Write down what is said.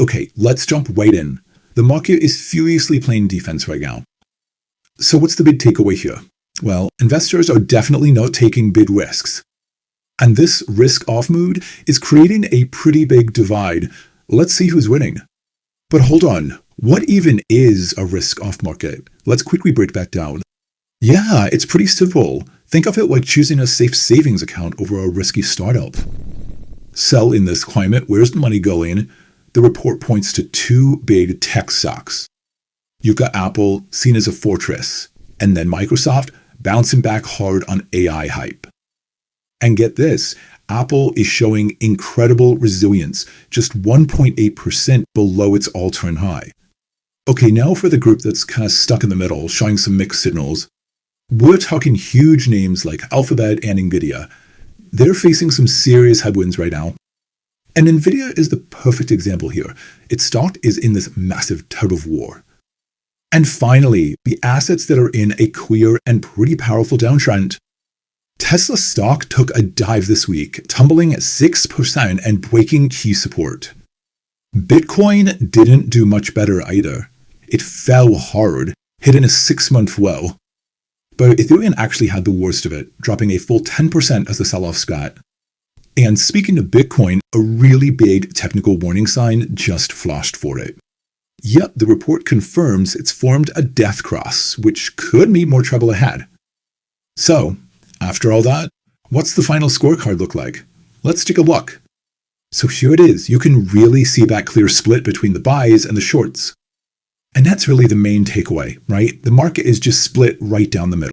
Okay, let's jump right in. The market is furiously playing defense right now. So what's the big takeaway here? Well, investors are definitely not taking big risks. And this risk-off mood is creating a pretty big divide. Let's see who's winning. But hold on, what even is a risk-off market? Let's quickly break that down. Yeah, it's pretty simple. Think of it like choosing a safe savings account over a risky startup. Sell in this climate, where's the money going? The report points to two big tech stocks. You've got Apple, seen as a fortress, and then Microsoft, bouncing back hard on AI hype. And get this, Apple is showing incredible resilience, just 1.8% below its all-time high. Okay, now for the group that's kind of stuck in the middle, showing some mixed signals. We're talking huge names like Alphabet and NVIDIA. They're facing some serious headwinds right now. And NVIDIA is the perfect example here. Its stock is in this massive tug-of-war. And finally, the assets that are in a clear and pretty powerful downtrend. Tesla stock took a dive this week, tumbling at 6% and breaking key support. Bitcoin didn't do much better either. It fell hard, hitting a 6-month low. But Ethereum actually had the worst of it, dropping a full 10% as the sell-off spat. And speaking of Bitcoin, a really big technical warning sign just flashed for it. Yep, the report confirms it's formed a death cross, which could mean more trouble ahead. So, after all that, what's the final scorecard look like? Let's take a look. So here it is. You can really see that clear split between the buys and the shorts. And that's really the main takeaway, right? The market is just split right down the middle.